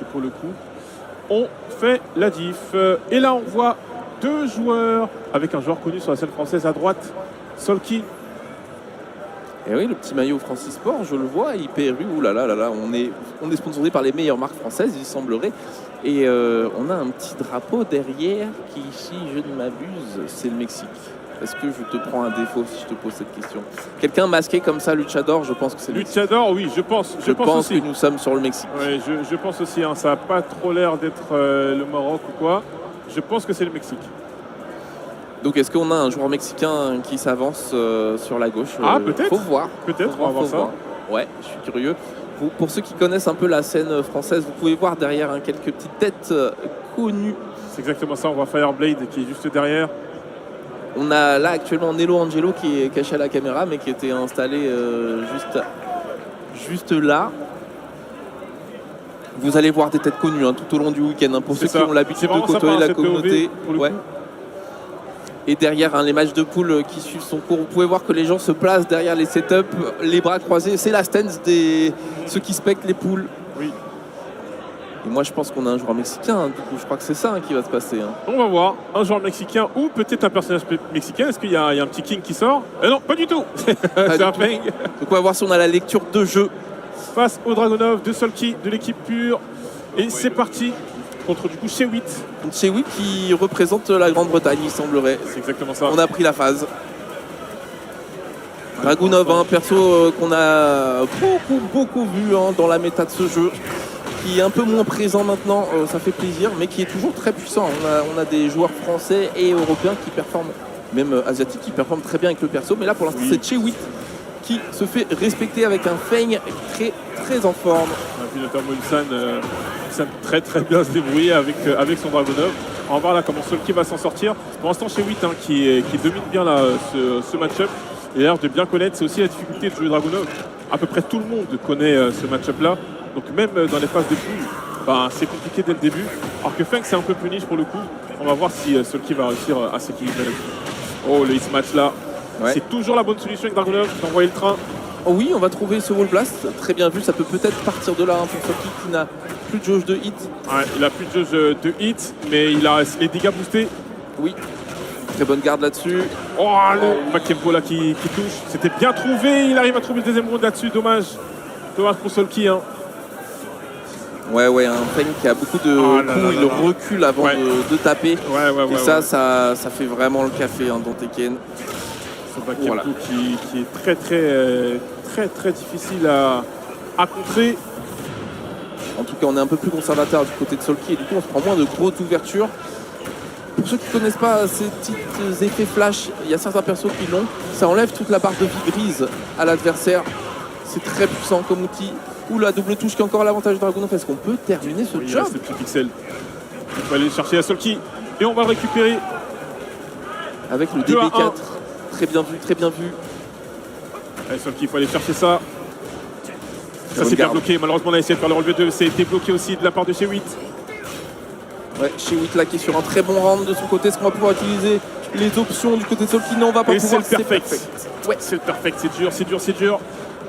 qui pour le coup ont fait la diff. Et là on voit deux joueurs avec un joueur connu sur la scène française à droite, Solki. Et oui, le petit maillot Francis Sport, je le vois, IPRU, oulala, on est sponsorisé par les meilleures marques françaises, il semblerait. Et on a un petit drapeau derrière qui, si je ne m'abuse, c'est le Mexique. Est-ce que je te prends un défaut si je te pose cette question? Quelqu'un masqué comme ça, Luchador, je pense que c'est le Mexique. Luchador, oui, je pense aussi. Que nous sommes sur le Mexique. Oui, je pense aussi, hein, ça n'a pas trop l'air d'être le Maroc ou quoi. Je pense que c'est le Mexique. Donc est-ce qu'on a un joueur mexicain qui s'avance sur la gauche? Ah, peut-être. Faut voir. Peut-être, on va voir ça. Ouais, je suis curieux. Pour ceux qui connaissent un peu la scène française, vous pouvez voir derrière quelques petites têtes connues. C'est exactement ça, on voit Fireblade qui est juste derrière. On a là actuellement Nello Angelo qui est caché à la caméra mais qui était installé juste là. Vous allez voir des têtes connues tout au long du week-end pour ceux qui ont l'habitude de côtoyer la communauté. Ouais. Et derrière les matchs de poule qui suivent son cours, vous pouvez voir que les gens se placent derrière les setups, les bras croisés. C'est la stance des ceux qui spectent les poules. Oui. Et moi je pense qu'on a un joueur mexicain, du coup je crois que c'est ça qui va se passer. On va voir un joueur mexicain ou peut-être un personnage mexicain. Est-ce qu'il y a un petit king qui sort? Non, pas du tout. C'est un Feng. Donc on va voir si on a la lecture de jeu. Face au Dragunov de Solki de l'équipe pure. Et c'est parti contre du coup Chewit. Chewit qui représente la Grande-Bretagne, il semblerait. C'est exactement ça. On a pris la phase. Dragunov, un perso qu'on a beaucoup vu dans la méta de ce jeu, qui est un peu moins présent maintenant, ça fait plaisir, mais qui est toujours très puissant. On a des joueurs français et européens qui performent, même asiatiques, qui performent très bien avec le perso. Mais là, pour l'instant, c'est Chewit qui se fait respecter avec un Feng très en forme. On a vu notamment Ulsan très bien se débrouiller avec son Dragunov. On va voir là comment Solki va s'en sortir. Pour l'instant, Chewit qui domine bien là, ce match-up. Et l'air de bien connaître, c'est aussi la difficulté de jouer Dragunov. À peu près tout le monde connaît ce match-up-là. Donc même dans les phases de poule, c'est compliqué dès le début. Alors que Feng, c'est un peu plus niche pour le coup. On va voir si Solki va réussir à s'équilibrer là-dessus. Oh, le X-Match là. Ouais. C'est toujours la bonne solution avec Dragunov d'envoyer le train. Oh oui, on va trouver ce wall blast. Très bien vu, ça peut peut-être partir de là pour Solki qui n'a plus de jauge de hit. Ouais, il a plus de jauge de hit, mais il a les dégâts boostés. Oui. Très bonne garde là-dessus. Oh, le Makempo là qui touche. C'était bien trouvé. Il arrive à trouver le deuxième round là-dessus. Dommage pour Solki. Ouais, un Feng qui a beaucoup de coups, il recule avant de taper. Et ça fait vraiment le café dans Tekken. Ce Makempo qui est très difficile à contrer. En tout cas, on est un peu plus conservateur du côté de Solki et du coup, on se prend moins de grosses ouvertures. Pour ceux qui ne connaissent pas ces petits effets flash, il y a certains persos qui l'ont. Ça enlève toute la barre de vie grise à l'adversaire. C'est très puissant comme outil. Ou la double touche qui a encore l'avantage de Dragunov. Est-ce qu'on peut terminer ce job? Il reste le petit pixel. Il faut aller chercher la Solki. Et on va le récupérer. Avec le DB4. Très bien vu. Allez, Solki, il faut aller chercher ça. Ça s'est bien bloqué. Malheureusement, on a essayé de faire le relevé 2. Ça a été bloqué aussi de la part de Chewit. Ouais, Chewit là qui est sur un très bon round de son côté. Est-ce qu'on va pouvoir utiliser les options du côté de Solki? Non, on va pas pouvoir. C'est le perfect. Ouais, c'est le perfect. C'est dur.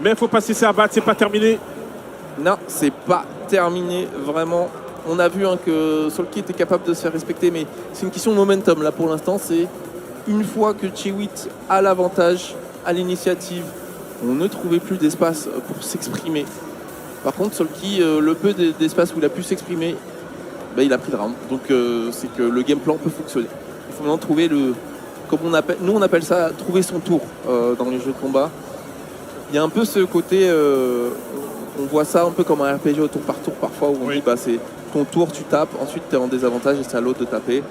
Mais il faut pas se laisser abattre. C'est pas terminé. Non, c'est pas terminé. Vraiment. On a vu que Solki était capable de se faire respecter. Mais c'est une question de momentum là pour l'instant. C'est une fois que Chewit a l'avantage, à l'initiative, on ne trouvait plus d'espace pour s'exprimer. Par contre, Solki, le peu d'espace où il a pu s'exprimer, il a pris le round. Donc c'est que le game plan peut fonctionner. Il faut maintenant trouver comme nous on appelle ça trouver son tour dans les jeux de combat. Il y a un peu ce côté, on voit ça un peu comme un RPG au tour par tour parfois où on dit c'est ton tour, tu tapes, ensuite tu es en désavantage et c'est à l'autre de taper.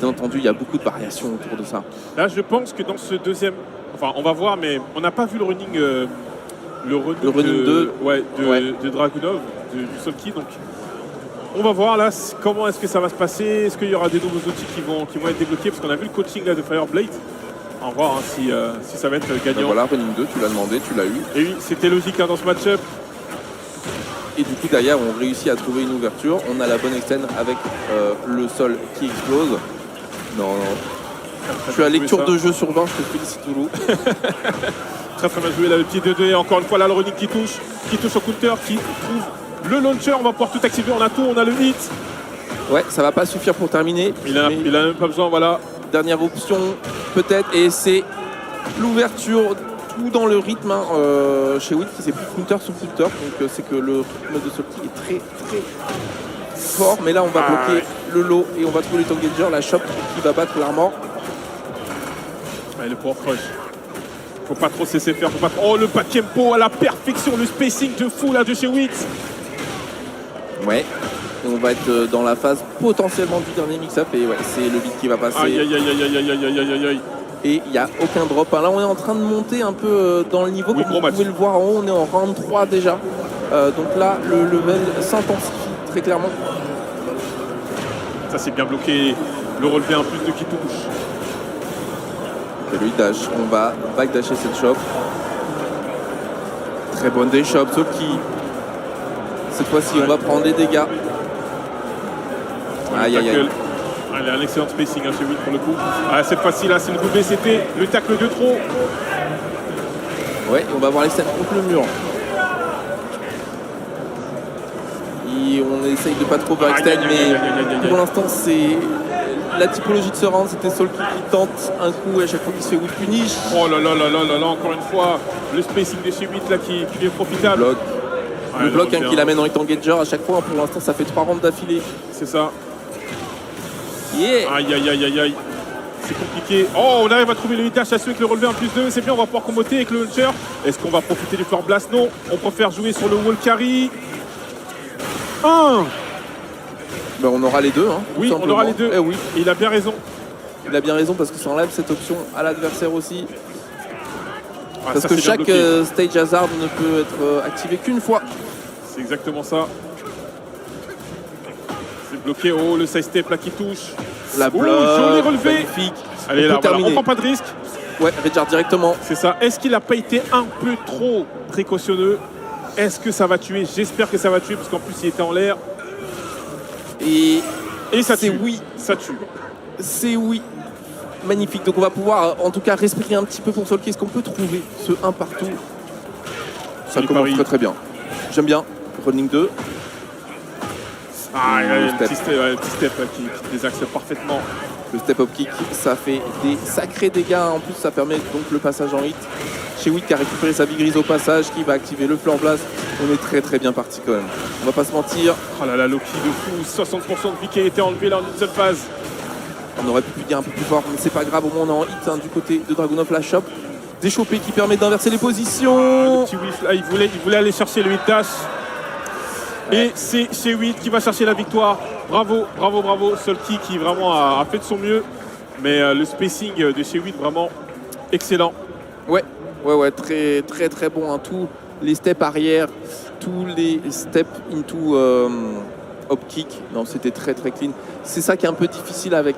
Bien entendu, il y a beaucoup de variations autour de ça. Là, je pense que dans ce deuxième, on va voir, mais on n'a pas vu le running. Le running de Dragunov, du Solki. Donc, on va voir là comment est-ce que ça va se passer. Est-ce qu'il y aura des nouveaux outils qui vont être débloqués? Parce qu'on a vu le coaching là, de Fireblade. On va voir si ça va être gagnant. Voilà, running 2, tu l'as demandé, tu l'as eu. Et oui, c'était logique dans ce match-up. Et du coup, derrière, on réussit à trouver une ouverture. On a la bonne extend avec le sol qui explose. Non. Je suis à lecture de jeu sur 20, je te félicite Toulou. Très bien joué là, le petit 2-2. Et encore une fois là, le running qui touche au counter, qui trouve le launcher, on va pouvoir tout activer. On a tout, on a le hit. Ouais, ça va pas suffire pour terminer. Il a même pas besoin, voilà. Dernière option, peut-être, et c'est l'ouverture, tout dans le rythme. Hein, chez Witt, c'est plus counter sur counter, donc c'est que le rythme de Salty est très très fort. Mais là, on va bloquer le low et on va trouver le Tongager, la shop qui va battre l'armor. Ouais, le power crush. Faut pas trop se laisser faire. Faut pas trop... Oh, le pas tempo à la perfection, le spacing de fou là de chez Witt. Ouais. Et on va être dans la phase potentiellement du dernier mix-up et ouais, c'est le beat qui va passer. Aïe aïe aïe aïe aïe aïe aïe aïe aïe. Et il n'y a aucun drop. Là, on est en train de monter un peu dans le niveau. Oui, comme vous pouvez le voir en haut, on est en round 3 déjà. Donc là, le level s'intensifie très clairement. Ça, c'est bien bloqué. Le relevé un plus de qui touche. Et lui dash. On va backdasher cette shop. Très bonne des shops. Sauf qui, cette fois-ci, on va prendre les dégâts. Aïe aïe aïe. Il a un excellent spacing chez Witt pour le coup. Cette fois-ci là, c'est le double BCT, le tacle de trop. Ouais, et on va voir l'extend contre le mur. Et on essaye de pas trop overextend, mais pour l'instant c'est la typologie de ce round, c'était Salty qui tente un coup et à chaque fois qu'il se fait whip punish. Oh là là là là là là, encore une fois, le spacing de chez Witt là qui est profitable. Le bloc qui l'amène en rectangager à chaque fois, pour l'instant ça fait 3 rounds d'affilée. C'est ça. Yeah. Aïe aïe aïe aïe aïe. C'est compliqué. Oh, on arrive à trouver le hit dash à ceux avec le relevé 1+2. C'est bien, on va pouvoir comboter avec le launcher. Est-ce qu'on va profiter du floor blast? Non. On préfère jouer sur le wall carry. Ben, on aura les deux. Hein, oui, on aura les deux. Eh oui. Et il a bien raison. Il a bien raison parce que ça enlève cette option à l'adversaire aussi. Parce ça, que chaque stage hazard ne peut être activé qu'une fois. C'est exactement ça. C'est bloqué. Oh, le side step là qui touche. La bloc, joli relevé. Magnifique. Allez, là, voilà, on prend pas de risque. Ouais, Redjar directement. C'est ça. Est-ce qu'il n'a pas été un peu trop précautionneux? Est-ce que ça va tuer? J'espère que ça va tuer parce qu'en plus il était en l'air. Et ça tue. Oui. Ça tue. C'est oui. Magnifique. Donc on va pouvoir en tout cas respirer un petit peu pour Salty. Est-ce qu'on peut trouver ce 1 partout? Ça commence très très bien. J'aime bien. Running 2. Le petit step qui désaxe parfaitement. Le step-up kick, ça fait des sacrés dégâts. En plus, ça permet donc le passage en hit. Chez Witt qui a récupéré sa vie grise au passage, qui va activer le floor blast. On est très très bien parti quand même. On va pas se mentir. Oh là là, Loki de fou. 60% de vie qui a été enlevé là en une seule phase. On aurait pu dire un peu plus fort, mais c'est pas grave. Au moins, on est en hit du côté de Dragunov, la shop. Déchopé qui permet d'inverser les positions. Le petit whiff là, il voulait aller chercher le hit dash. Et c'est chez Witt qui va chercher la victoire. Bravo, bravo, bravo. Salty qui vraiment a fait de son mieux. Mais le spacing de chez Witt vraiment excellent. Ouais, très très très bon. Hein. Tous les steps arrière, tous les steps into hop kick. Non, c'était très très clean. C'est ça qui est un peu difficile avec